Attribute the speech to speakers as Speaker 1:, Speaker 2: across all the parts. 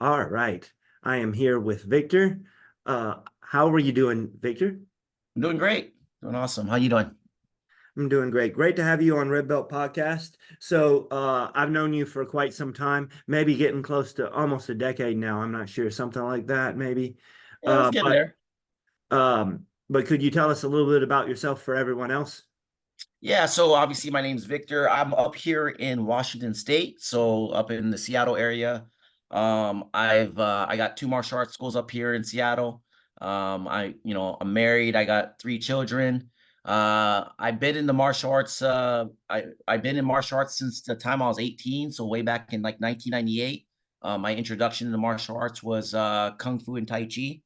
Speaker 1: All right. I am here with Victor. How are you doing, Victor?
Speaker 2: I'm doing great. Doing awesome. How you doing?
Speaker 1: I'm doing great. Great to have you on Red Belt Podcast. I've known you for quite some time, maybe getting close to almost a decade now. I'm not sure, something like that, maybe.
Speaker 2: Yeah, it's
Speaker 1: Uh,
Speaker 2: getting
Speaker 1: but
Speaker 2: there.
Speaker 1: but could you tell us a little bit about yourself for everyone else?
Speaker 2: Yeah, so obviously my name's Victor. I'm up here in Washington State, so up in the Seattle area. I got two martial arts schools up here in Seattle. I'm married. I got three children. I've been in the martial arts. I've been in martial arts since the time I was 18, so way back in like 1998. My introduction to martial arts was Kung Fu and Tai Chi.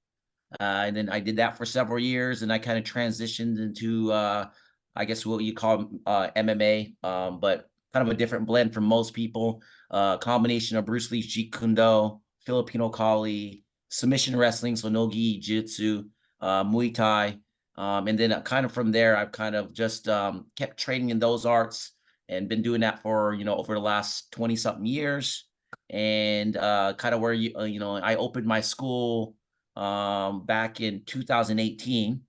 Speaker 2: And then I did that for several years, and I kind of transitioned into, I guess, what you call MMA, but kind of a different blend from most people. Combination of Bruce Lee's Jeet Kune Do, Filipino Kali, submission wrestling, so no gi, Jiu-Jitsu, Muay Thai, and then kind of from there, I've kind of just kept training in those arts and been doing that for over the last 20 something years. And kind of where I opened my school back in 2018.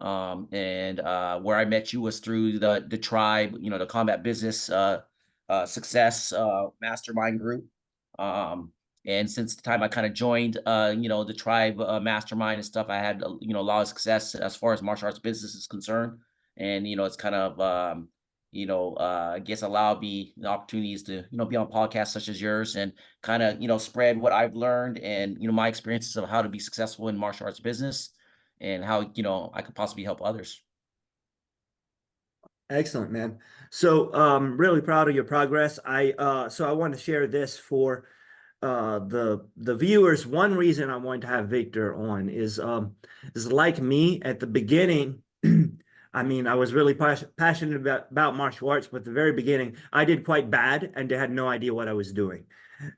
Speaker 2: And where I met you was through the tribe, the combat business success mastermind group. Um, and since the time I kind of joined, the tribe mastermind and stuff, I had a lot of success as far as martial arts business is concerned. And it's kind of I guess allowed me the opportunities to be on podcasts such as yours and kind of spread what I've learned and my experiences of how to be successful in martial arts business and how I could possibly help others.
Speaker 1: Excellent, man. Really proud of your progress. I want to share this for the viewers. One reason I wanted to have Victor on is like me at the beginning. I mean, I was really passionate about martial arts, but at the very beginning, I did quite bad and had no idea what I was doing.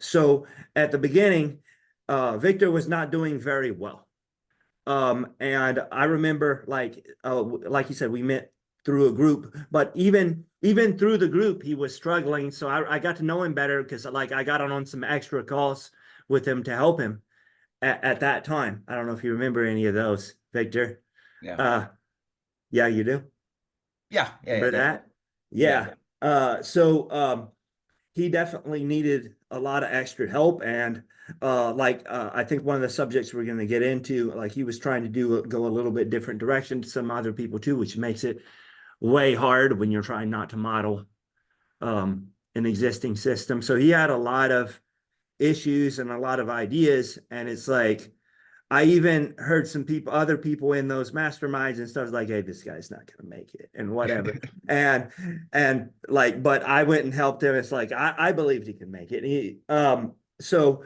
Speaker 1: So at the beginning, Victor was not doing very well. And I remember like you said, we met through a group, but even through the group, he was struggling. So I got to know him better because like I got on some extra calls with him to help him at that time. I don't know if you remember any of those, Victor.
Speaker 2: Yeah.
Speaker 1: Uh, yeah, you do.
Speaker 2: Yeah. Yeah. Yeah.
Speaker 1: Remember
Speaker 2: Definitely.
Speaker 1: that?
Speaker 2: Yeah.
Speaker 1: Yeah. He definitely needed a lot of extra help. And I think one of the subjects we're going to get into, like he was trying to go a little bit different direction to some other people too, which makes it way hard when you're trying not to model an existing system. So he had a lot of issues and a lot of ideas. And it's like, I even heard other people in those masterminds and stuff like, hey, this guy's not going to make it and whatever. And, but I went and helped him. It's like, I believed he could make it. So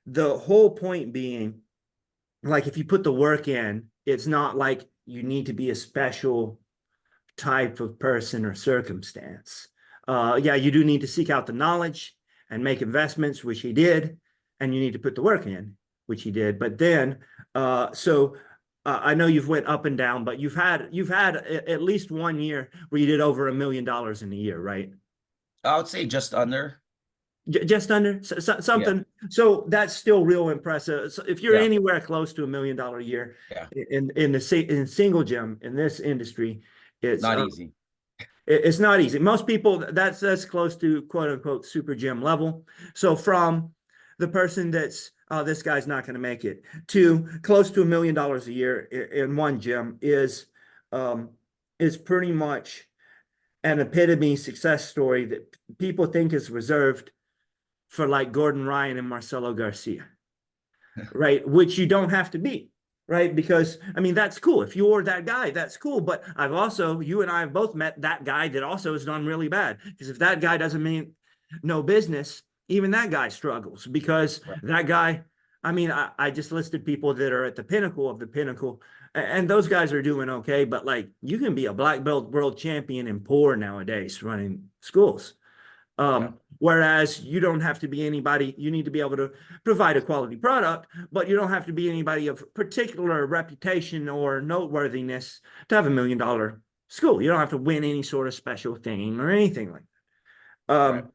Speaker 1: the whole point being, like, if you put the work in, it's not like you need to be a special type of person or circumstance. Yeah, you do need to seek out the knowledge and make investments, which he did, and you need to put the work in, which he did. But then, I know you've went up and down, but you've had at least 1 year where you did over $1 million in a year, right?
Speaker 2: I would say just under.
Speaker 1: Just under
Speaker 2: Yeah.
Speaker 1: something. So that's still real impressive. So if you're
Speaker 2: Yeah.
Speaker 1: anywhere close to $1 million a year
Speaker 2: Yeah.
Speaker 1: in single gym in this industry, it's
Speaker 2: Not easy.
Speaker 1: it's not easy. Most people that's close to quote unquote super gym level. So from the person that's this guy's not going to make it to close to $1 million a year in one gym um, is pretty much an epitome success story that people think is reserved for like Gordon Ryan and Marcelo Garcia, right? Which you don't have to be, right? Because I mean, that's cool. If you're that guy, that's cool. But you and I have both met that guy that also has done really bad. Because if that guy doesn't mean no business, even that guy struggles because
Speaker 2: Right.
Speaker 1: that guy, I mean, I just listed people that are at the pinnacle of the pinnacle, and those guys are doing okay. But like, you can be a black belt world champion and poor nowadays running schools.
Speaker 2: Yeah.
Speaker 1: Whereas you don't have to be anybody, you need to be able to provide a quality product, but you don't have to be anybody of particular reputation or noteworthiness to have $1 million school. You don't have to win any sort of special thing or anything like that.
Speaker 2: Right.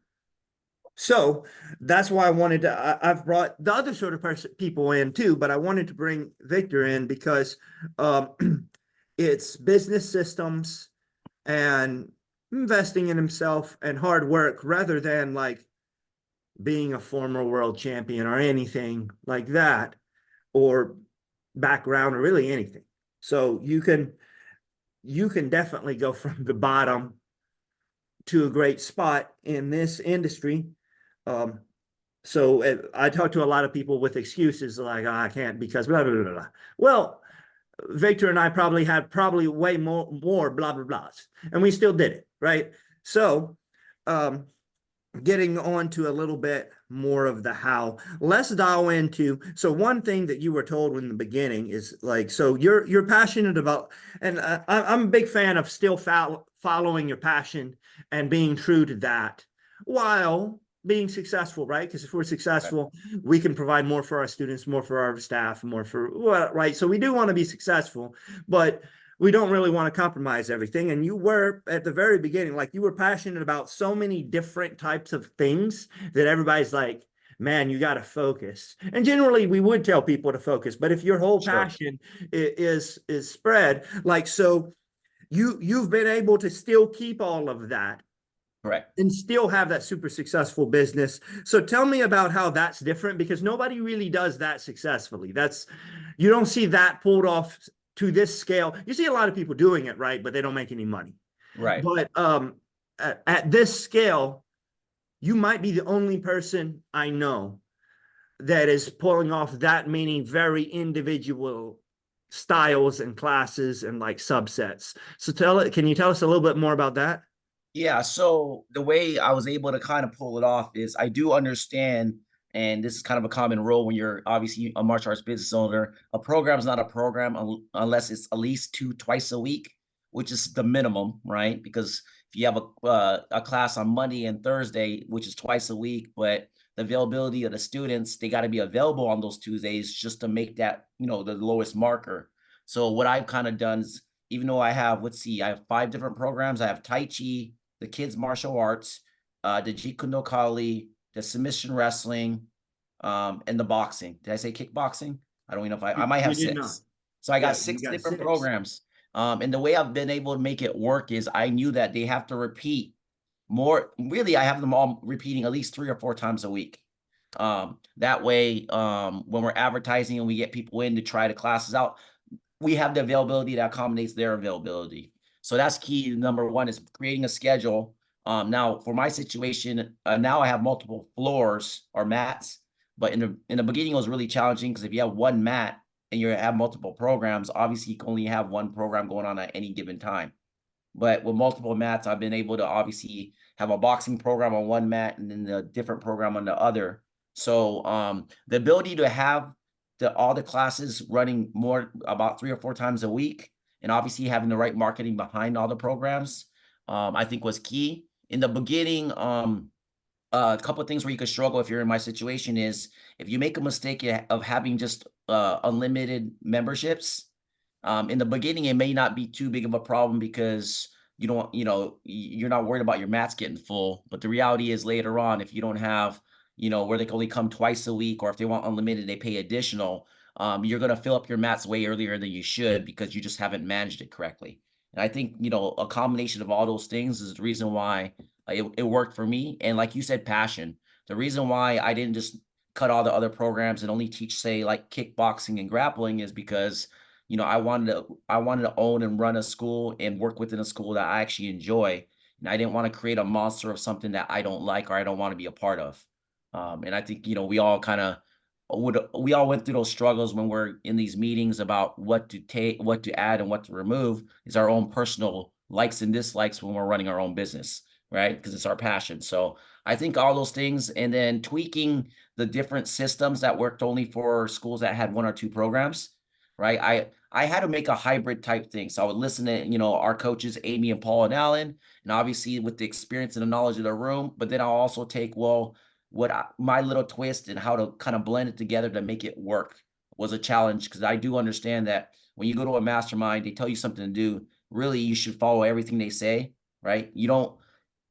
Speaker 1: So that's why I wanted to. I've brought the other sort of people in too, but I wanted to bring Victor in because um, it's business systems and investing in himself and hard work rather than like being a former world champion or anything like that, or background or really anything. So you can definitely go from the bottom to a great spot in this industry. Um, so I talk to a lot of people with excuses like, oh, I can't because blah, blah, blah, blah. Well, Victor and I probably had way more blah, blah, blahs, and we still did it. Right. So, um, getting on to a little bit more of the how, let's dial into, so one thing that you were told in the beginning is like, so you're passionate about, and I'm a big fan of still following your passion and being true to that while being successful, right? Because if we're
Speaker 2: Right.
Speaker 1: successful, we can provide more for our students, more for our staff, more for, well, right? So we do want to be successful, but we don't really want to compromise everything. And you were at the very beginning, like you were passionate about so many different types of things that everybody's like, man, you got to focus. And generally we would tell people to focus, but if your whole
Speaker 2: Sure.
Speaker 1: passion is spread, like, so you've been able to still keep all of that
Speaker 2: Correct.
Speaker 1: and still have that super successful business. So tell me about how that's different, because nobody really does that successfully. That's, you don't see that pulled off to this scale. You see a lot of people doing it, right, but they don't make any money.
Speaker 2: Right.
Speaker 1: But at this scale, you might be the only person I know that is pulling off that many very individual styles and classes and like subsets. So can you tell us a little bit more about that?
Speaker 2: Yeah, so the way I was able to kind of pull it off is I do understand, and this is kind of a common rule when you're obviously a martial arts business owner. A program is not a program unless it's at least twice a week, which is the minimum, right? Because if you have a class on Monday and Thursday, which is twice a week, but the availability of the students, they got to be available on those Tuesdays just to make that, the lowest marker. So what I've kind of done is, even though I have, let's see, I have 5 different programs. I have Tai Chi, the kids martial arts, the Jeet no Kali, the submission wrestling, and the boxing. Did I say kickboxing? I don't even know if I might
Speaker 1: You
Speaker 2: have
Speaker 1: did not.
Speaker 2: 6. So I got
Speaker 1: Yeah, you
Speaker 2: 6
Speaker 1: got
Speaker 2: different
Speaker 1: 6.
Speaker 2: programs. And the way I've been able to make it work is I knew that they have to repeat more. Really, I have them all repeating at least 3 or 4 times a week. That way, when we're advertising and we get people in to try the classes out, we have the availability that accommodates their availability. So that's key. Number one is creating a schedule. Now for my situation, now I have multiple floors or mats, but in the beginning it was really challenging because if you have one mat and you have multiple programs, obviously you can only have one program going on at any given time. But with multiple mats, I've been able to obviously have a boxing program on one mat and then a different program on the other. So the ability to have all the classes running more about 3 or 4 times a week, and obviously having the right marketing behind all the programs, I think was key. In the beginning, a couple of things where you could struggle if you're in my situation is if you make a mistake of having just unlimited memberships. In the beginning, it may not be too big of a problem because you don't, you're not worried about your mats getting full. But the reality is later on, if you don't have, where they can only come twice a week, or if they want unlimited, they pay additional. You're going to fill up your mats way earlier than you should because you just haven't managed it correctly. And I think, a combination of all those things is the reason why it worked for me. And like you said, passion. The reason why I didn't just cut all the other programs and only teach, say, like kickboxing and grappling is because I wanted to own and run a school and work within a school that I actually enjoy. And I didn't want to create a monster of something that I don't like or I don't want to be a part of. And I think, we all went through those struggles when we're in these meetings about what to take, what to add, and what to remove is our own personal likes and dislikes when we're running our own business, right? Because it's our passion. So I think all those things, and then tweaking the different systems that worked only for schools that had 1 or 2 programs, right? I had to make a hybrid type thing. So I would listen to, our coaches, Amy and Paul and Alan, and obviously with the experience and the knowledge of the room, but then I'll also take, well, my little twist and how to kind of blend it together to make it work was a challenge because I do understand that when you go to a mastermind, they tell you something to do. Really, you should follow everything they say, right? You don't.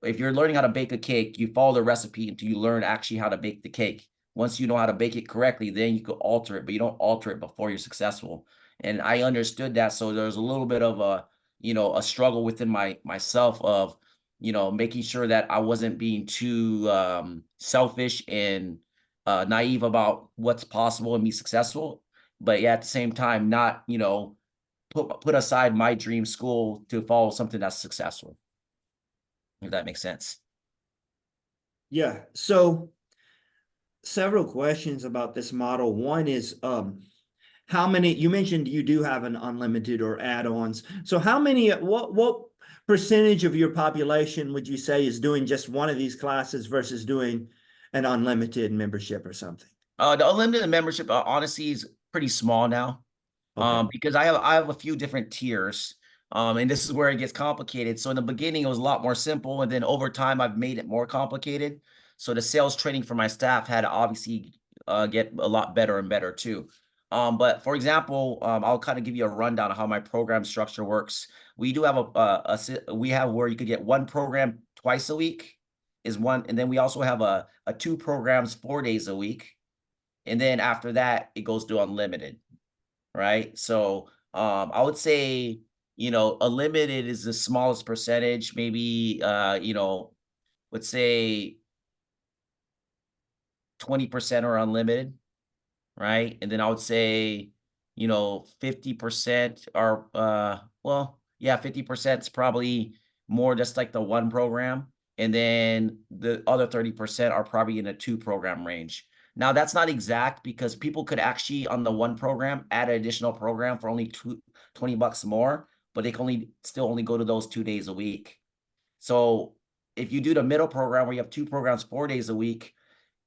Speaker 2: if you're learning how to bake a cake, you follow the recipe until you learn actually how to bake the cake. Once you know how to bake it correctly, then you could alter it, but you don't alter it before you're successful. And I understood that. So there's a little bit of a, a struggle within myself of, making sure that I wasn't being too selfish and naive about what's possible and be successful. But yeah, at the same time, not, put aside my dream school to follow something that's successful, if that makes sense.
Speaker 1: Yeah. So several questions about this model. One is how many, you mentioned you do have an unlimited or add-ons. So how many, what percentage of your population would you say is doing just one of these classes versus doing an unlimited membership or something?
Speaker 2: The unlimited membership, honestly, is pretty small now.
Speaker 1: Okay.
Speaker 2: Because I have a few different tiers. And this is where it gets complicated. So in the beginning, it was a lot more simple, and then over time, I've made it more complicated. So the sales training for my staff had to obviously get a lot better and better too. But for example, I'll kind of give you a rundown of how my program structure works. We do have we have where you could get one program twice a week is one, and then we also have a two programs 4 days a week, and then after that, it goes to unlimited. Right? So, I would say, unlimited is the smallest percentage, maybe, let's say 20% are unlimited, right? And then I would say, 50% are, well, yeah, 50% is probably more just like the one program. And then the other 30% are probably in a two program range. Now, that's not exact because people could actually on the one program add an additional program for only 20 bucks more, but they can only go to those 2 days a week. So if you do the middle program where you have two programs 4 days a week,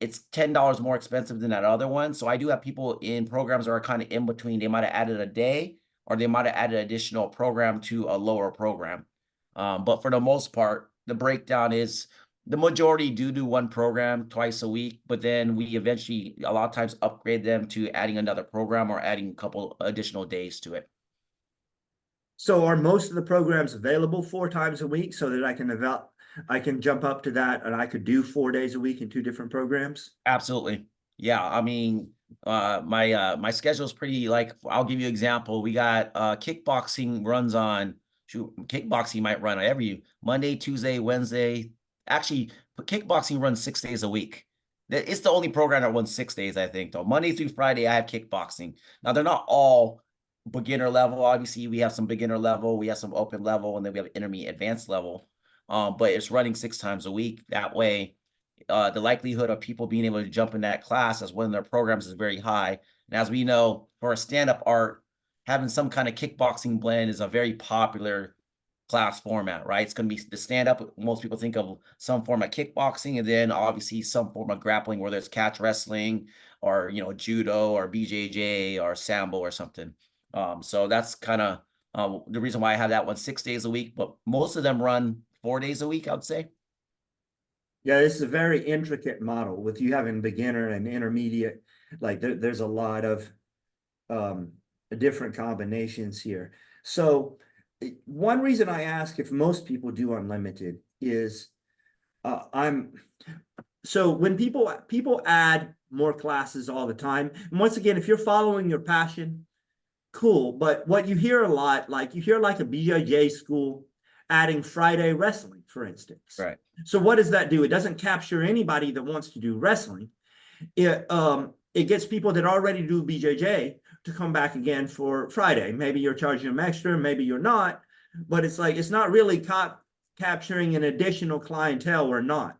Speaker 2: it's $10 more expensive than that other one. So I do have people in programs that are kind of in between. They might have added a day or they might have added an additional program to a lower program. But for the most part, the breakdown is the majority do one program twice a week, but then we eventually a lot of times upgrade them to adding another program or adding a couple additional days to it.
Speaker 1: So are most of the programs available 4 times a week so that I can jump up to that and I could do 4 days a week in two different programs?
Speaker 2: Absolutely. Yeah, I mean, my schedule is pretty like I'll give you an example. We got kickboxing runs on kickboxing might run every Monday, Tuesday, Wednesday. Actually, but kickboxing runs 6 days a week. It's the only program that runs 6 days, I think, though. Monday through Friday, I have kickboxing. Now they're not all beginner level. Obviously, we have some beginner level, we have some open level, and then we have intermediate advanced level. But it's running 6 times a week. That way the likelihood of people being able to jump in that class as one of their programs is very high. And as we know, for a stand-up art, having some kind of kickboxing blend is a very popular class format, right? It's going to be the stand-up. Most people think of some form of kickboxing, and then obviously some form of grappling, whether it's catch wrestling or judo or BJJ or sambo or something. So that's kind of the reason why I have that one 6 days a week, but most of them run 4 days a week, I would say.
Speaker 1: Yeah, this is a very intricate model with you having beginner and intermediate. Like there's a lot of um, different combinations here. So one reason I ask if most people do unlimited is I'm so when people add more classes all the time. And once again, if you're following your passion, cool. But what you hear a lot, like you hear like a BJJ school adding Friday wrestling, for instance.
Speaker 2: Right.
Speaker 1: So what does that do? It doesn't capture anybody that wants to do wrestling. It gets people that already do BJJ to come back again for Friday. Maybe you're charging them extra, maybe you're not, but it's like it's not really capturing an additional clientele or not.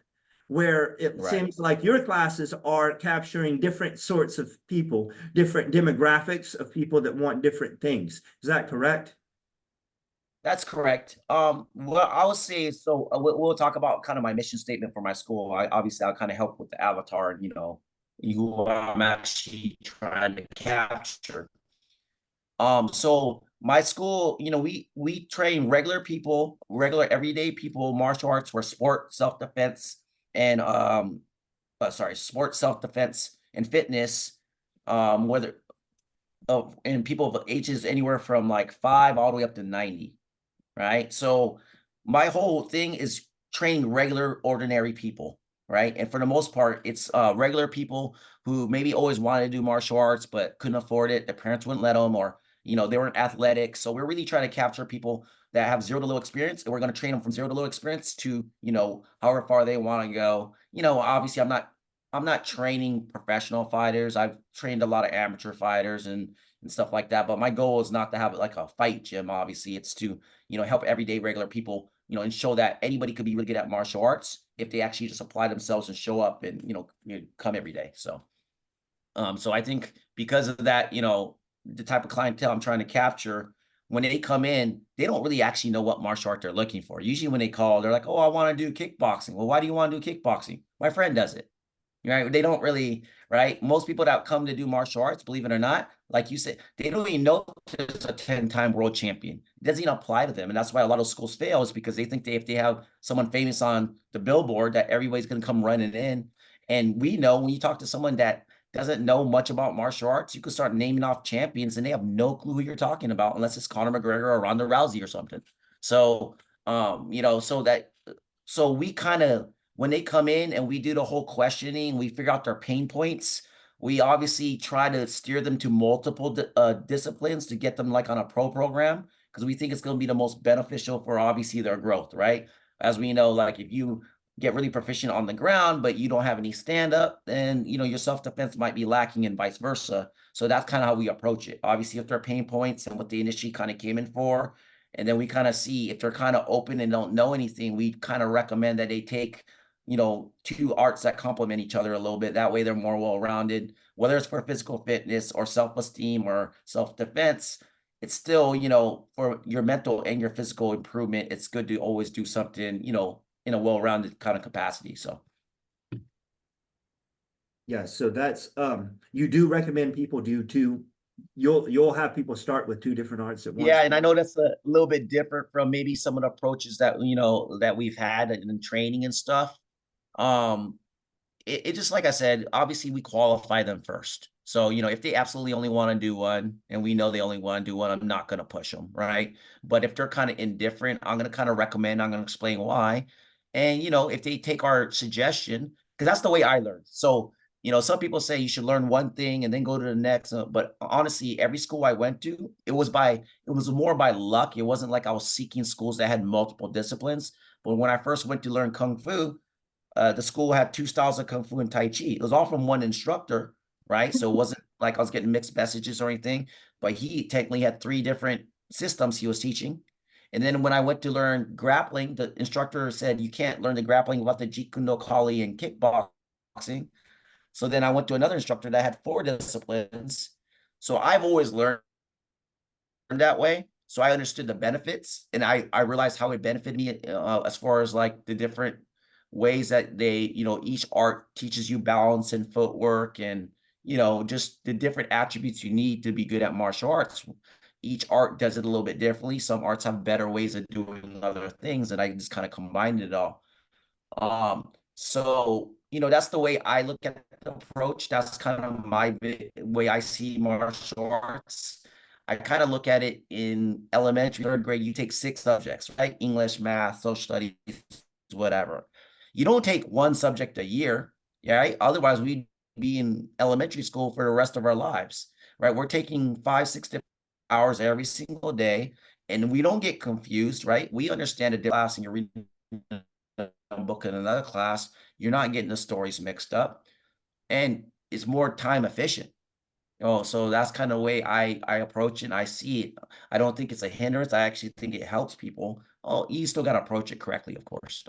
Speaker 1: Where it
Speaker 2: Right.
Speaker 1: seems like your classes are capturing different sorts of people, different demographics of people that want different things. Is that correct?
Speaker 2: That's correct. What I would say is, so we'll talk about kind of my mission statement for my school. Obviously I'll kind of help with the avatar and who I'm actually trying to capture. So my school, we train regular people, regular everyday people, martial arts for sport, self-defense, and sport, self-defense, and fitness. Whether and people of ages anywhere from like 5 all the way up to 90. Right? So my whole thing is training regular, ordinary people, right? And for the most part, it's regular people who maybe always wanted to do martial arts but couldn't afford it. Their parents wouldn't let them, or they weren't athletic. So we're really trying to capture people that have zero to low experience, and we're going to train them from zero to low experience to however far they want to go. Obviously, I'm not training professional fighters. I've trained a lot of amateur fighters and stuff like that. But my goal is not to have it like a fight gym. Obviously, it's to help everyday regular people, and show that anybody could be really good at martial arts if they actually just apply themselves and show up and come every day. So I think because of that, the type of clientele I'm trying to capture, when they come in, they don't really actually know what martial art they're looking for. Usually when they call, they're like, "Oh, I want to do kickboxing." Well, why do you want to do kickboxing? My friend does it. Right? They don't really, right? Most people that come to do martial arts, believe it or not, like you said, they don't even know there's a 10-time world champion. It doesn't even apply to them. And that's why a lot of schools fail, is because they think if they have someone famous on the billboard, that everybody's going to come running in. And we know when you talk to someone that doesn't know much about martial arts, you could start naming off champions and they have no clue who you're talking about unless it's Conor McGregor or Ronda Rousey or something. So, so we kind of, when they come in and we do the whole questioning, we figure out their pain points. We obviously try to steer them to multiple disciplines to get them like on a pro program, because we think it's going to be the most beneficial for obviously their growth, right? As we know, like if you get really proficient on the ground, but you don't have any stand up, then your self defense might be lacking and vice versa. So that's kind of how we approach it. Obviously, if there are pain points and what the industry kind of came in for, and then we kind of see if they're kind of open and don't know anything, we kind of recommend that they take two arts that complement each other a little bit. That way they're more well-rounded, whether it's for physical fitness or self-esteem or self-defense. It's still, for your mental and your physical improvement, it's good to always do something, in a well-rounded kind of capacity. So
Speaker 1: Yeah, so that's you do recommend people do two. You'll have people start with two different arts at once.
Speaker 2: yeah, and I know that's a little bit different from maybe some of the approaches that that we've had in training and stuff. Um, it just, like I said, obviously we qualify them first. So, if they absolutely only want to do one and we know they only want to do one, I'm not going to push them, right? But if they're kind of indifferent, I'm going to kind of recommend, I'm going to explain why. And, if they take our suggestion, because that's the way I learned. So, some people say you should learn one thing and then go to the next. But honestly, every school I went to, it was more by luck. It wasn't like I was seeking schools that had multiple disciplines. But when I first went to learn Kung Fu, the school had two styles of Kung Fu and Tai Chi. It was all from one instructor, right? So it wasn't like I was getting mixed messages or anything, but he technically had three different systems he was teaching. And then when I went to learn grappling, the instructor said, you can't learn the grappling without the Jeet Kune Do Kali and kickboxing. So then I went to another instructor that had four disciplines. So I've always learned that way. So I understood the benefits, and I realized how it benefited me as far as like the different ways that they, each art teaches you balance and footwork and, just the different attributes you need to be good at martial arts. Each art does it a little bit differently. Some arts have better ways of doing other things, and I just kind of combined it all. So, that's the way I look at the approach. That's kind of my way I see martial arts. I kind of look at it in elementary, third grade, you take 6 subjects, right? English, math, social studies, whatever. You don't take one subject a year, right? Otherwise, we'd be in elementary school for the rest of our lives, right? We're taking 5, 6 different hours every single day, and we don't get confused, right? We understand a class, and you're reading book in another class, you're not getting the stories mixed up, and it's more time efficient. Oh, so that's kind of the way I approach it and I see it. I don't think it's a hindrance. I actually think it helps people. Oh, you still got to approach it correctly, of course.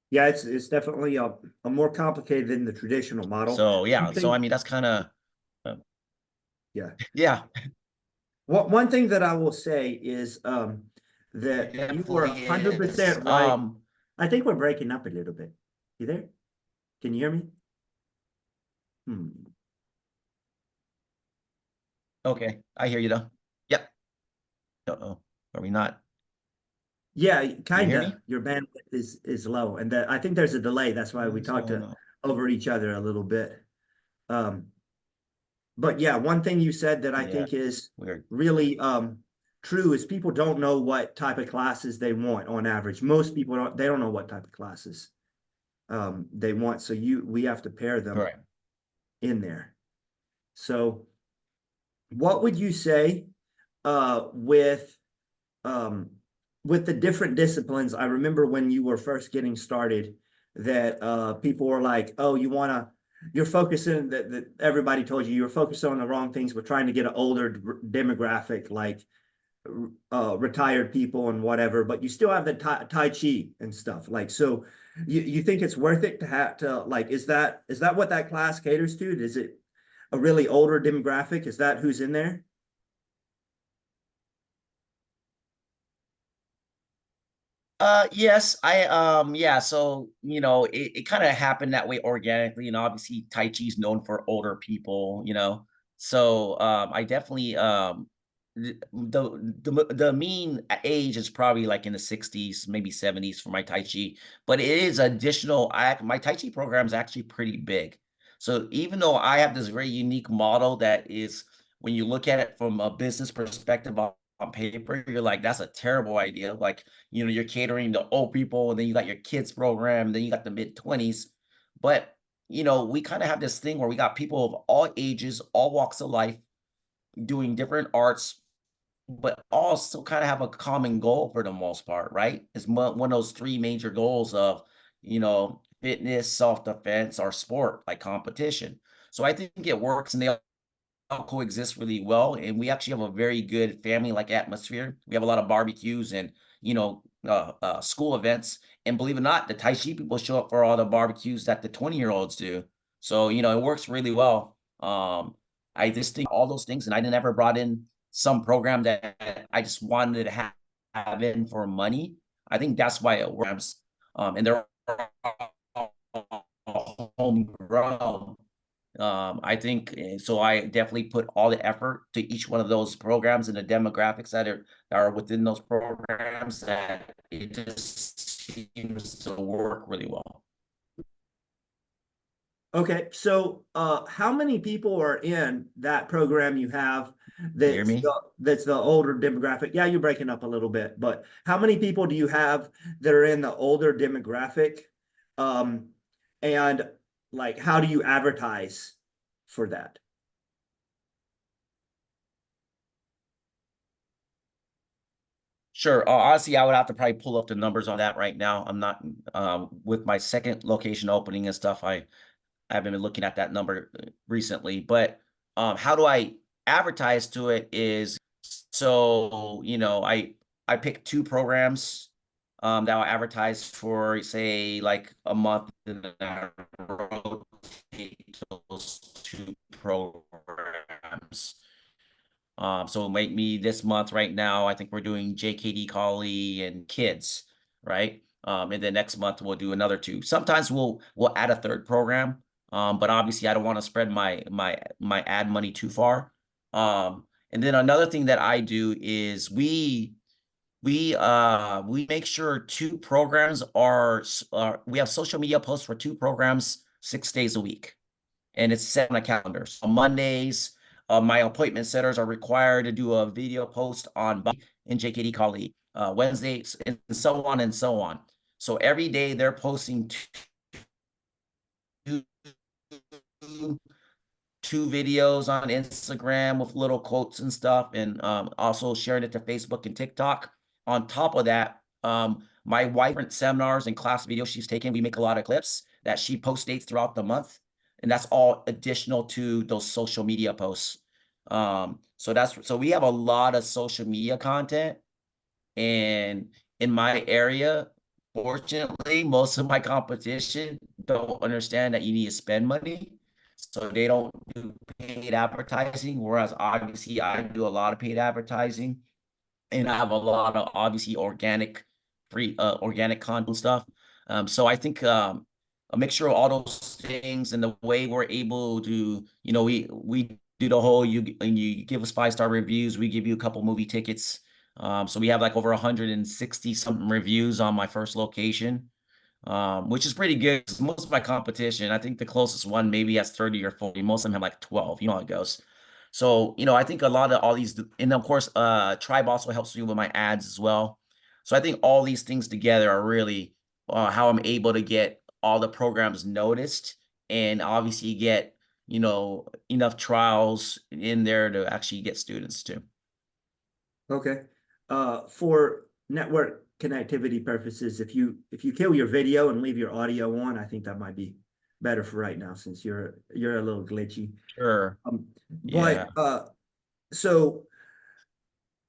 Speaker 1: Yeah, it's definitely a more complicated than the traditional model.
Speaker 2: So
Speaker 1: One
Speaker 2: yeah. So I
Speaker 1: thing,
Speaker 2: mean, that's kind of
Speaker 1: yeah.
Speaker 2: yeah.
Speaker 1: One thing that I will say is
Speaker 2: It
Speaker 1: that you were
Speaker 2: definitely is.
Speaker 1: 100% right. I think we're breaking up a little bit. You there? Can you hear me? Hmm.
Speaker 2: Okay, I hear you though. Yep. Uh-oh. Are we not?
Speaker 1: Yeah,
Speaker 2: Can you hear me?
Speaker 1: kinda. Your bandwidth is low, and I think there's a delay. That's why
Speaker 2: What
Speaker 1: we
Speaker 2: is
Speaker 1: talked
Speaker 2: going on?
Speaker 1: over each other a little bit. Um, but yeah, one thing you said that I
Speaker 2: Yeah,
Speaker 1: think is
Speaker 2: weird.
Speaker 1: really true is people don't know what type of classes they want on average. Most people don't know what type of classes they want. So we have to pair them
Speaker 2: Correct.
Speaker 1: in there. So what would you say with the different disciplines? I remember when you were first getting started that people were like, oh, you're focusing that everybody told you were focused on the wrong things. We're trying to get an older demographic, like retired people and whatever, but you still have the tai chi and stuff. Like, so you think it's worth it to have to, like, is that what that class caters to? Is it a really older demographic? Is that who's in there?
Speaker 2: Yes, yeah, so it kind of happened that way organically. Obviously Tai Chi is known for older people. So I definitely the mean age is probably like in the 60s, maybe 70s for my Tai Chi, but it is additional. My Tai Chi program is actually pretty big. So even though I have this very unique model that is, when you look at it from a business perspective on paper, you're like, that's a terrible idea. Like, you're catering to old people, and then you got your kids program, then you got the mid-20s. But, we kind of have this thing where we got people of all ages, all walks of life, doing different arts, but also kind of have a common goal for the most part, right? It's one of those three major goals of, fitness, self-defense, or sport, like competition. So I think it works, and they all coexist really well, and we actually have a very good family-like atmosphere. We have a lot of barbecues and, school events, and believe it or not, the Tai Chi people show up for all the barbecues that the 20-year-olds do. So, it works really well. I just think all those things, and I never brought in some program that I just wanted to have in for money. I think that's why it works, and they're all homegrown. I think so. I definitely put all the effort to each one of those programs and the demographics that are within those programs, that it just seems to work really well.
Speaker 1: Okay, so how many people are in that program you have
Speaker 2: You hear me?
Speaker 1: that's the older demographic? Yeah, you're breaking up a little bit, but how many people do you have that are in the older demographic? Um, and like, how do you advertise for that?
Speaker 2: Sure. Honestly, I would have to probably pull up the numbers on that right now. I'm not with my second location opening and stuff. I haven't been looking at that number recently, but how do I advertise to it is, so I pick two programs that I'll advertise for, say, like a month, and then I rotate those two programs. So make me this month right now, I think we're doing JKD Collie and kids, right? And then next month we'll do another two. Sometimes we'll add a third program. But obviously I don't want to spread my ad money too far. And then another thing that I do is we make sure two programs we have social media posts for two programs 6 days a week, and it's set on a calendar. So Mondays, my appointment setters are required to do a video post on in JKD Collie, Wednesdays, and so on and so on. So every day they're posting two videos on Instagram with little quotes and stuff, and also sharing it to Facebook and TikTok. On top of that, my wife, seminars and class videos she's taken, we make a lot of clips that she post dates throughout the month, and that's all additional to those social media posts. So we have a lot of social media content, and in my area, fortunately, most of my competition don't understand that you need to spend money. So they don't do paid advertising, whereas obviously I do a lot of paid advertising, and I have a lot of obviously organic content stuff. So I think a mixture of all those things, and the way we're able to, we do the whole, you give us 5-star reviews, we give you a couple movie tickets. So we have like over 160 something reviews on my first location, which is pretty good. Most of my competition, I think the closest one maybe has 30 or 40. Most of them have like 12. You know how it goes. So, I think a lot of all these, and of course, Tribe also helps me with my ads as well. So I think all these things together are really how I'm able to get all the programs noticed and obviously get, enough trials in there to actually get students too.
Speaker 1: Okay. For network connectivity purposes, if you kill your video and leave your audio on, I think that might be better for right now since you're a little glitchy.
Speaker 2: Sure.
Speaker 1: Um,
Speaker 2: Yeah.
Speaker 1: but so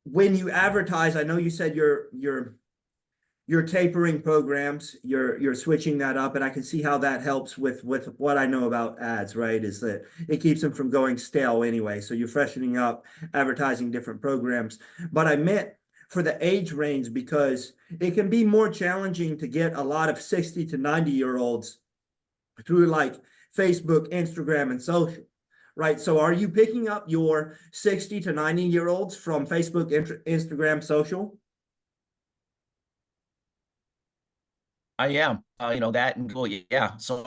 Speaker 1: when you advertise, I know you said you're tapering programs, you're switching that up, and I can see how that helps with what I know about ads, right? Is that it keeps them from going stale anyway. So you're freshening up, advertising different programs. But I meant for the age range because it can be more challenging to get a lot of 60 to 90-year olds through like Facebook, Instagram, and social. Right. So are you picking up your 60 to 90-year olds from Facebook, Instagram, social?
Speaker 2: I am. That and go, yeah. So,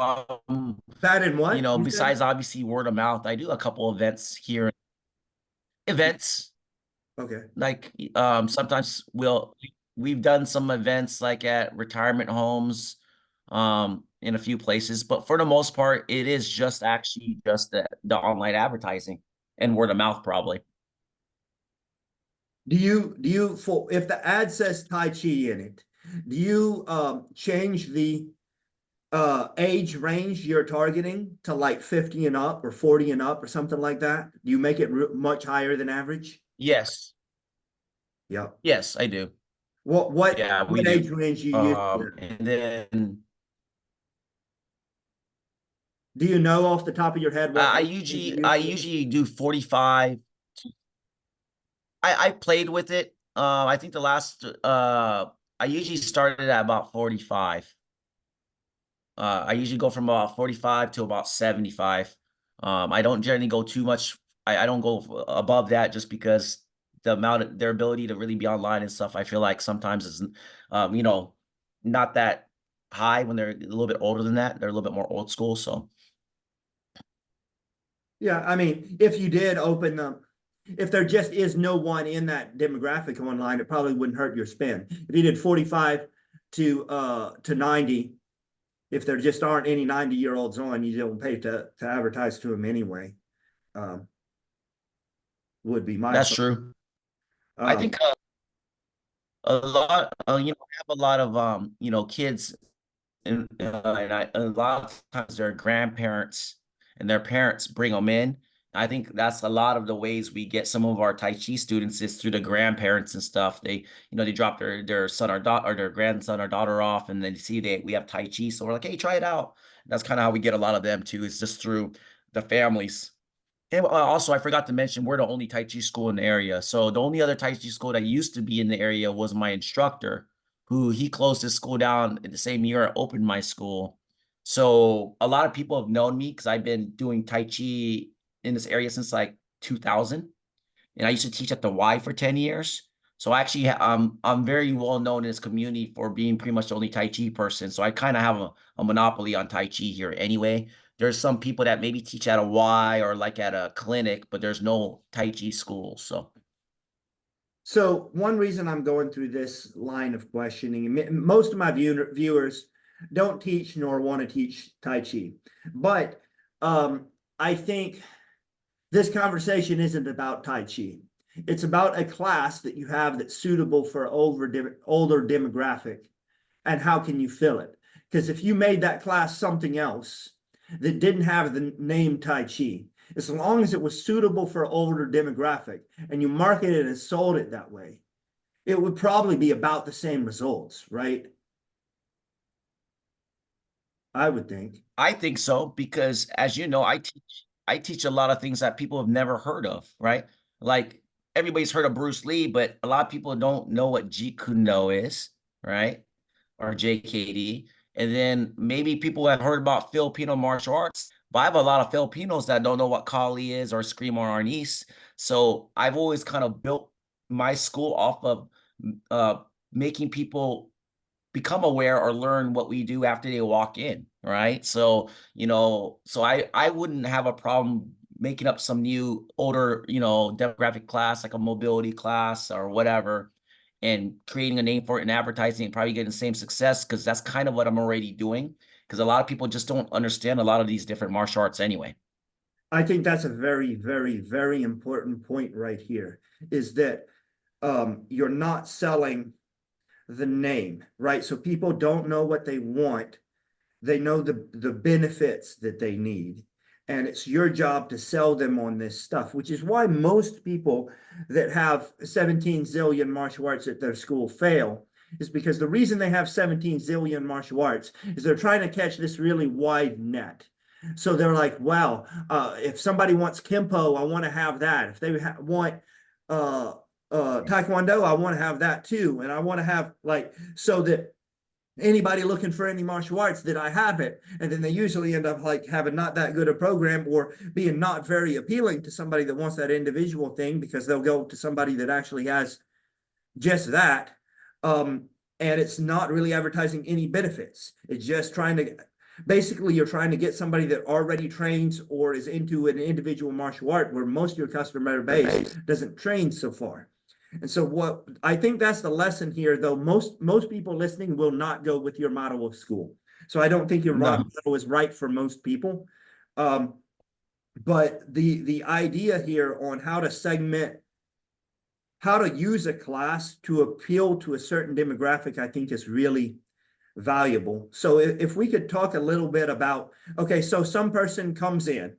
Speaker 1: That and what you said?
Speaker 2: besides obviously word of mouth, I do a couple events here. Events
Speaker 1: Okay.
Speaker 2: like sometimes we've done some events like at retirement homes, in a few places, but for the most part, it is just actually just the online advertising and word of mouth probably.
Speaker 1: Do you for if the ad says Tai Chi in it, do you change the age range you're targeting to like 50 and up or 40 and up or something like that? Do you make it much higher than average?
Speaker 2: Yes.
Speaker 1: Yep.
Speaker 2: Yes, I do.
Speaker 1: What what
Speaker 2: Yeah, we
Speaker 1: what age
Speaker 2: do.
Speaker 1: range you use?
Speaker 2: And then
Speaker 1: Do you know off the top of your head what
Speaker 2: I
Speaker 1: age range
Speaker 2: usually
Speaker 1: you
Speaker 2: I
Speaker 1: use?
Speaker 2: usually do 45. I played with it. I think the last I usually started at about 45. I usually go from about 45 to about 75. I don't generally go too much. I don't go above that just because the amount of their ability to really be online and stuff, I feel like sometimes is, you know, not that high when they're a little bit older than that. They're a little bit more old school. So
Speaker 1: Yeah, I mean, if you did open them, if there just is no one in that demographic online, it probably wouldn't hurt your spin. If you did 45 to 90, if there just aren't any 90-year-olds on, you don't pay to advertise to them anyway. Um, would be my
Speaker 2: that's
Speaker 1: thought.
Speaker 2: true. I
Speaker 1: Um,
Speaker 2: think a lot, I have a lot of, kids and a lot of times their grandparents and their parents bring them in. I think that's a lot of the ways we get some of our Tai Chi students is through the grandparents and stuff. They drop their son or daughter or their grandson or daughter off, and then see we have Tai Chi, so we're like, hey, try it out. That's kind of how we get a lot of them too. Is just through the families. And also, I forgot to mention, we're the only Tai Chi school in the area. So the only other Tai Chi school that used to be in the area was my instructor, who he closed his school down in the same year I opened my school. So a lot of people have known me because I've been doing Tai Chi in this area since like 2000. And I used to teach at the Y for 10 years. So actually, I'm very well known in this community for being pretty much the only Tai Chi person. So I kind of have a monopoly on Tai Chi here anyway. There's some people that maybe teach at a Y or like at a clinic, but there's no Tai Chi school. So
Speaker 1: so one reason I'm going through this line of questioning, most of my viewers don't teach nor want to teach Tai Chi, but I think this conversation isn't about Tai Chi. It's about a class that you have that's suitable for older demographic, and how can you fill it? Because if you made that class something else that didn't have the name Tai Chi, as long as it was suitable for older demographic and you marketed and sold it that way, it would probably be about the same results, right? I would think.
Speaker 2: I think so because, as you know, I teach a lot of things that people have never heard of, right? Like everybody's heard of Bruce Lee, but a lot of people don't know what Jeet Kune Do is, right? Or JKD. And then maybe people have heard about Filipino martial arts, but I have a lot of Filipinos that don't know what Kali is or Scream or Arnis. So I've always kind of built my school off of uh, making people become aware or learn what we do after they walk in, right? So, so I wouldn't have a problem making up some new older, demographic class, like a mobility class or whatever, and creating a name for it and advertising and probably getting the same success, because that's kind of what I'm already doing. Because a lot of people just don't understand a lot of these different martial arts anyway.
Speaker 1: I think that's a very, very, very important point right here, is that you're not selling the name, right? So people don't know what they want. They know the benefits that they need. And it's your job to sell them on this stuff, which is why most people that have 17 zillion martial arts at their school fail, is because the reason they have 17 zillion martial arts is they're trying to catch this really wide net. So they're like, wow, if somebody wants Kempo, I want to have that. If they want uh, Taekwondo, I want to have that too. And I want to have like, so that anybody looking for any martial arts, that I have it. And then they usually end up like having not that good a program, or being not very appealing to somebody that wants that individual thing, because they'll go to somebody that actually has just that. And it's not really advertising any benefits. It's just trying to, basically you're trying to get somebody that already trains or is into an individual martial art, where most of your customer base doesn't train so far. And so what I think that's the lesson here, though most people listening will not go with your model of school. So I don't think your
Speaker 2: No.
Speaker 1: model is right for most people. But the idea here on how to segment, how to use a class to appeal to a certain demographic, I think is really valuable. So if we could talk a little bit about, okay, so some person comes in,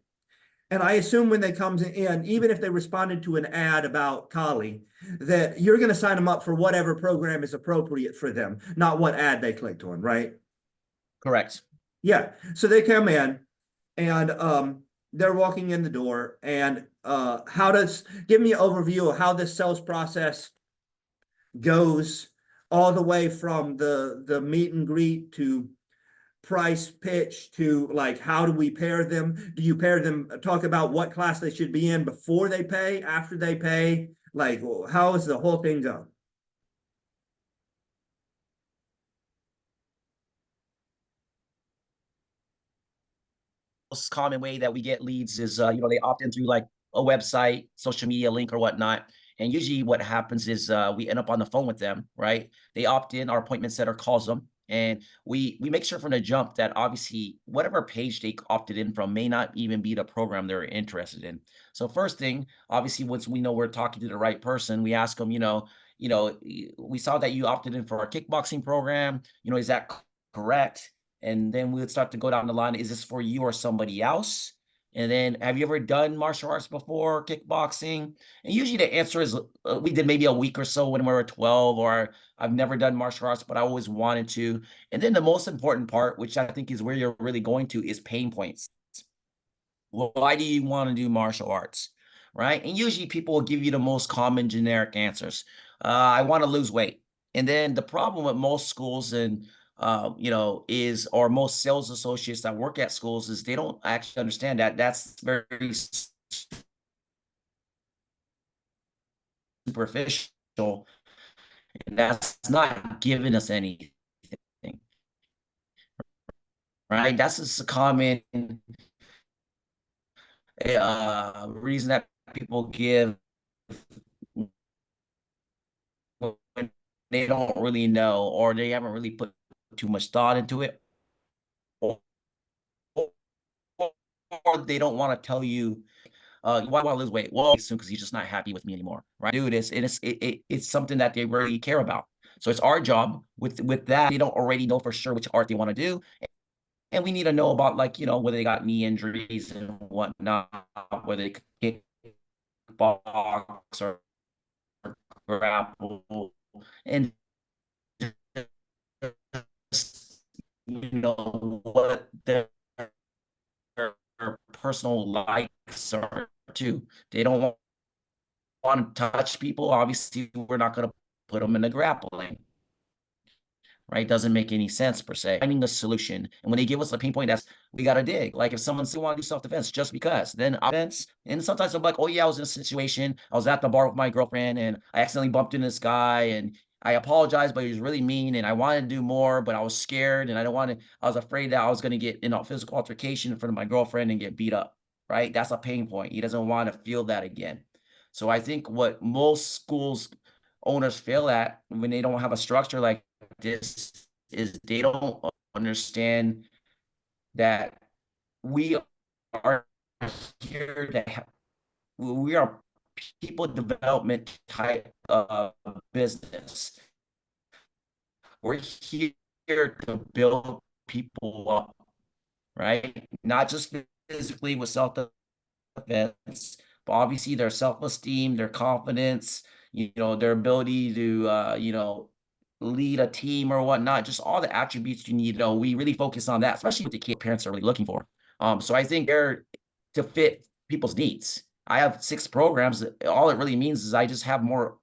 Speaker 1: and I assume when they come in, even if they responded to an ad about Kali, that you're going to sign them up for whatever program is appropriate for them, not what ad they clicked on, right?
Speaker 2: Correct.
Speaker 1: Yeah. So they come in, and they're walking in the door, and give me an overview of how this sales process goes, all the way from the meet and greet to price pitch, to like, how do we pair them? Do you pair them, talk about what class they should be in before they pay, after they pay? Like, how is the whole thing go?
Speaker 2: Most common way that we get leads is, they opt in through like a website, social media link or whatnot. And usually what happens is we end up on the phone with them, right? They opt in, our appointment setter calls them, and we make sure from the jump that obviously whatever page they opted in from may not even be the program they're interested in. So first thing, obviously, once we know we're talking to the right person, we ask them, we saw that you opted in for our kickboxing program. Is that correct? And then we would start to go down the line. Is this for you or somebody else? And then, have you ever done martial arts before, kickboxing? And usually the answer is we did maybe a week or so when we were 12, or I've never done martial arts, but I always wanted to. And then the most important part, which I think is where you're really going to, is pain points. Well, why do you want to do martial arts? Right. And usually people will give you the most common generic answers. I want to lose weight. And then the problem with most schools and is, or most sales associates that work at schools, is they don't actually understand that that's very superficial, and that's not giving us anything, right? That's just a common reason that people give when they don't really know, or they haven't really put too much thought into it, or, or they don't want to tell you why do I lose weight? Well, soon, because he's just not happy with me anymore, right? Do this, and it's something that they really care about. So it's our job with that. They don't already know for sure which art they want to do, and we need to know about, like, whether they got knee injuries and whatnot, whether they kick box or grapple, and just, what their personal likes are too. They don't want to touch people. Obviously, we're not going to put them in the grappling, right? Doesn't make any sense per se. Finding a solution, and when they give us a pain point, that's we got to dig. Like if someone still want to do self-defense just because, then offense. And sometimes I'm like, oh yeah, I was in a situation. I was at the bar with my girlfriend, and I accidentally bumped into this guy, and I apologized, but he was really mean, and I wanted to do more, but I was scared, and I don't want to. I was afraid that I was going to get in a physical altercation in front of my girlfriend and get beat up. right? That's a pain point. He doesn't want to feel that again. So I think what most schools owners fail at when they don't have a structure like this is they don't understand that we are here to we are people development type of business. We're here to build people up, right? Not just physically with self-defense, but obviously their self-esteem, their confidence, their ability to, lead a team or whatnot, just all the attributes you need. We really focus on that, especially with the kid parents are really looking for. So I think they're to fit people's needs. I have 6 programs. All it really means is I just have more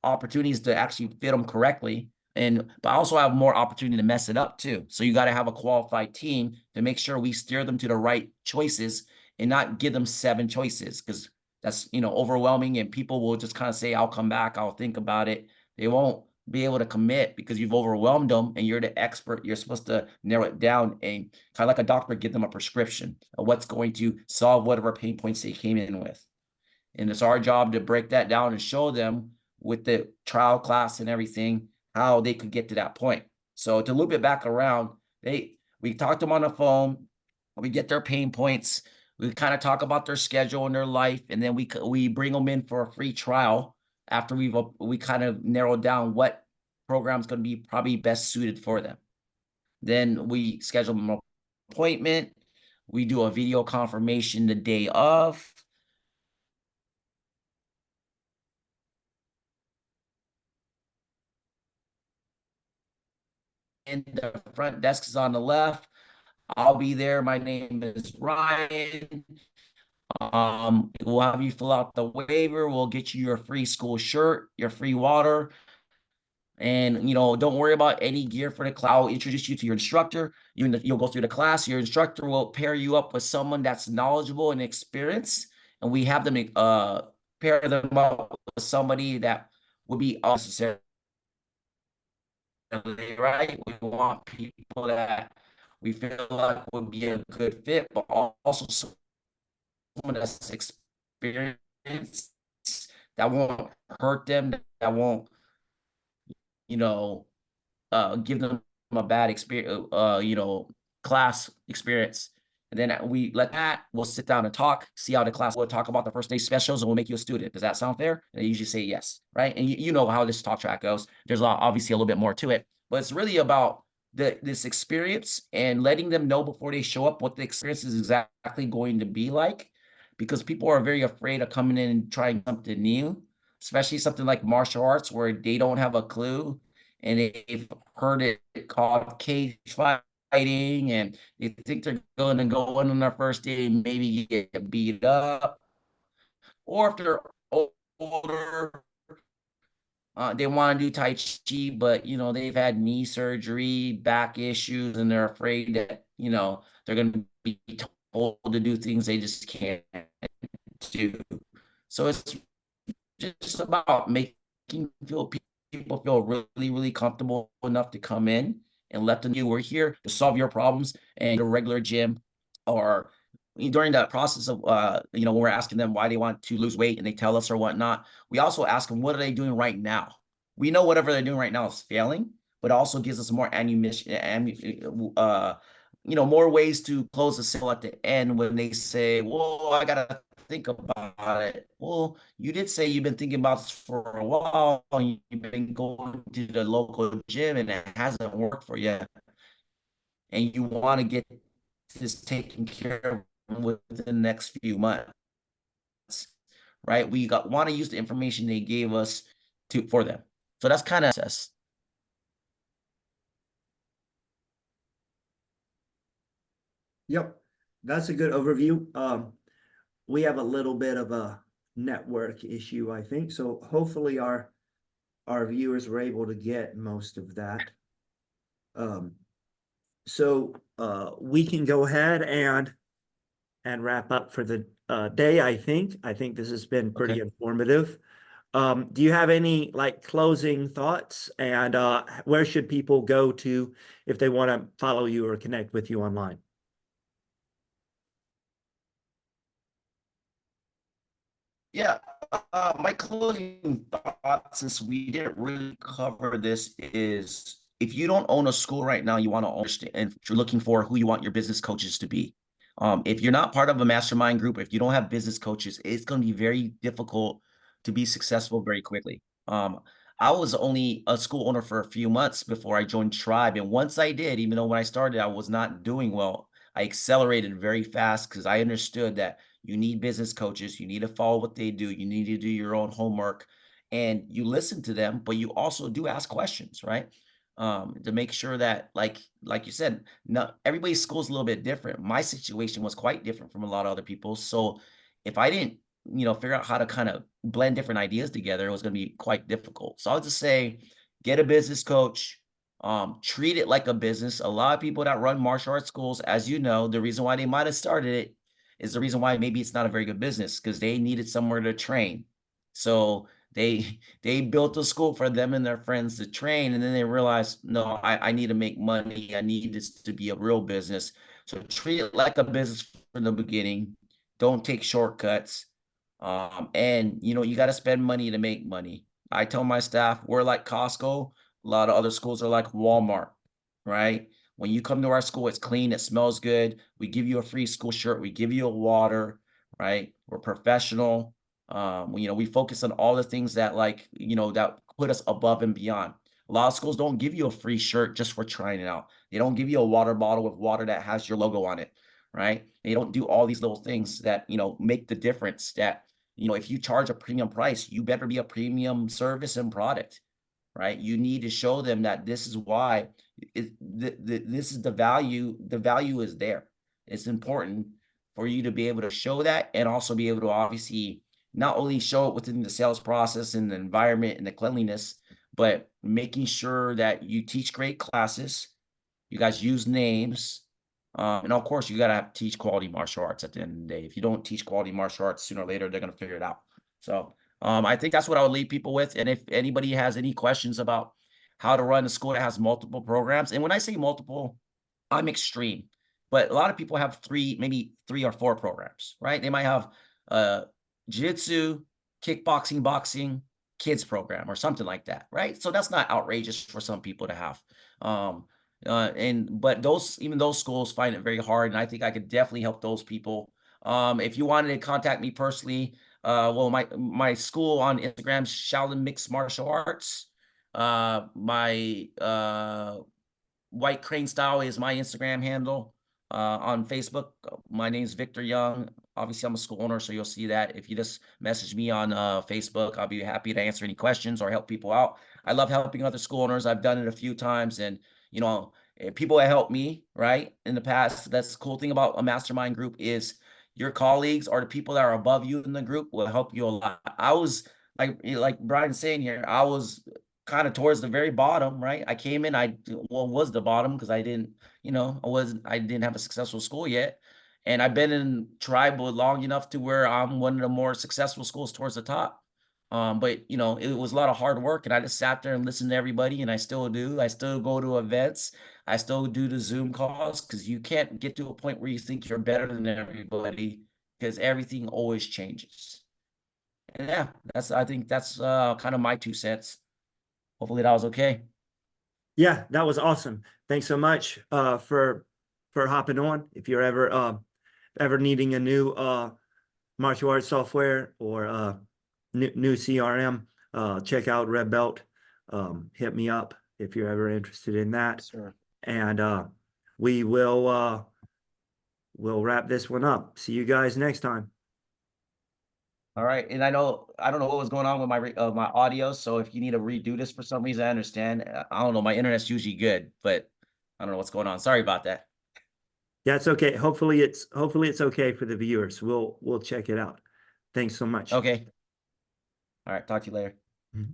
Speaker 2: opportunities to actually fit them correctly. But I also have more opportunity to mess it up too. So you got to have a qualified team to make sure we steer them to the right choices and not give them 7 choices, because that's, overwhelming, and people will just kind of say, I'll come back, I'll think about it. They won't be able to commit because you've overwhelmed them and you're the expert. You're supposed to narrow it down and kind of like a doctor, give them a prescription of what's going to solve whatever pain points they came in with. And it's our job to break that down and show them with the trial class and everything how they could get to that point. So to loop it back around, we talk to them on the phone, we get their pain points, we kind of talk about their schedule and their life, and then we bring them in for a free trial after we kind of narrowed down what program is going to be probably best suited for them. Then we schedule them an appointment. We do a video confirmation the day of. And the front desk is on the left. I'll be there. My name is Ryan. We'll have you fill out the waiver. We'll get you your free school shirt, your free water. And, don't worry about any gear for the class. I'll introduce you to your instructor. You'll go through the class. Your instructor will pair you up with someone that's knowledgeable and experienced. And we have them pair them up with somebody that would be necessary, right? We want people that we feel like would be a good fit, but also someone that's experienced, that won't hurt them, that won't, you know, give them a bad experience, class experience. And then we'll sit down and talk, see how the class will talk about the first day specials, and we'll make you a student. Does that sound fair? And they usually say yes, right? And you know how this talk track goes. There's obviously a little bit more to it, but it's really about this experience and letting them know before they show up what the experience is exactly going to be like, because people are very afraid of coming in and trying something new, especially something like martial arts where they don't have a clue and they've heard it called cage fighting, and they think they're going to go in on their first day and maybe get beat up. Or if they're older, they want to do Tai Chi, but, they've had knee surgery, back issues, and they're afraid that, they're going to be told to do things they just can't do. So it's just about making people feel really, really comfortable enough to come in and let them know we're here to solve your problems, and a regular gym, or during the process of, when we're asking them why they want to lose weight and they tell us or whatnot, we also ask them, what are they doing right now? We know whatever they're doing right now is failing, but also gives us more ammunition, more ways to close the sale at the end when they say, well, I gotta think about it. Well, you did say you've been thinking about this for a while, and you've been going to the local gym and it hasn't worked for you, and you want to get this taken care of within the next few months, right? We want to use the information they gave us for them. So that's kind of us.
Speaker 1: Yep, that's a good overview. We have a little bit of a network issue, I think. So hopefully our viewers were able to get most of that. So we can go ahead and wrap up for the day, I think. I think this has been pretty informative. Do you have any closing thoughts, and where should people go to if they want to follow you or connect with you online?
Speaker 2: Yeah, my closing thought, since we didn't really cover this, is if you don't own a school right now, you want to understand and you're looking for who you want your business coaches to be. If you're not part of a mastermind group, if you don't have business coaches, it's going to be very difficult to be successful very quickly. I was only a school owner for a few months before I joined Tribe. And once I did, even though when I started, I was not doing well, I accelerated very fast because I understood that you need business coaches. You need to follow what they do. You need to do your own homework and you listen to them, but you also do ask questions, right? To make sure that, like you said, not everybody's school is a little bit different. My situation was quite different from a lot of other people. So if I didn't, figure out how to kind of blend different ideas together, it was going to be quite difficult. So I'll just say, get a business coach, treat it like a business. A lot of people that run martial arts schools, as you know, the reason why they might have started it is the reason why maybe it's not a very good business because they needed somewhere to train. So they built a school for them and their friends to train, and then they realized, no, I need to make money. I need this to be a real business. So treat it like a business from the beginning. Don't take shortcuts. And you got to spend money to make money. I tell my staff, we're like Costco. A lot of other schools are like Walmart, right? When you come to our school, it's clean, it smells good. We give you a free school shirt, we give you a water, right? We're professional. We focus on all the things that that put us above and beyond. A lot of schools don't give you a free shirt just for trying it out. They don't give you a water bottle with water that has your logo on it, right? They don't do all these little things that, make the difference that, if you charge a premium price, you better be a premium service and product, right? You need to show them that this is why this is the value. The value is there. It's important for you to be able to show that and also be able to obviously not only show it within the sales process and the environment and the cleanliness, but making sure that you teach great classes, you guys use names, and of course, you gotta teach quality martial arts at the end of the day. If you don't teach quality martial arts, sooner or later, they're gonna figure it out. So, I think that's what I would leave people with, and if anybody has any questions about how to run a school that has multiple programs, and when I say multiple, I'm extreme, but a lot of people have 3, maybe 3 or 4 programs, right? They might have, uh, jiu-jitsu, kickboxing, boxing, kids program, or something like that, right? So that's not outrageous for some people to have. Um, but even those schools find it very hard, and I think I could definitely help those people. If you wanted to contact me personally, well, my school on Instagram, Shaolin Mixed Martial Arts. My White Crane Style is my Instagram handle. On Facebook, my name's Victor Young. Obviously, I'm a school owner, so you'll see that. If you just message me on Facebook, I'll be happy to answer any questions or help people out. I love helping other school owners. I've done it a few times, and people that help me right in the past. That's the cool thing about a mastermind group is your colleagues or the people that are above you in the group will help you a lot. I was like Brian's saying here, I was kind of towards the very bottom, right? I came in, was the bottom because I didn't, I didn't have a successful school yet. And I've been in tribal long enough to where I'm one of the more successful schools towards the top. But it was a lot of hard work and I just sat there and listened to everybody and I still do. I still go to events. I still do the Zoom calls because you can't get to a point where you think you're better than everybody because everything always changes. And yeah, I think that's kind of my 2 cents. Hopefully that was okay.
Speaker 1: Yeah, that was awesome. Thanks so much for hopping on. If you're ever needing a new martial arts software or new CRM, check out Red Belt. Hit me up if you're ever interested in that.
Speaker 2: Sure.
Speaker 1: And we will we'll wrap this one up. See you guys next time.
Speaker 2: All right. And I don't know what was going on with my audio. So if you need to redo this for some reason, I understand. I don't know. My internet's usually good, but I don't know what's going on. Sorry about that.
Speaker 1: Yeah, it's okay. Hopefully it's okay for the viewers. We'll check it out. Thanks so much.
Speaker 2: Okay. All right. Talk to you later.
Speaker 1: Mhm.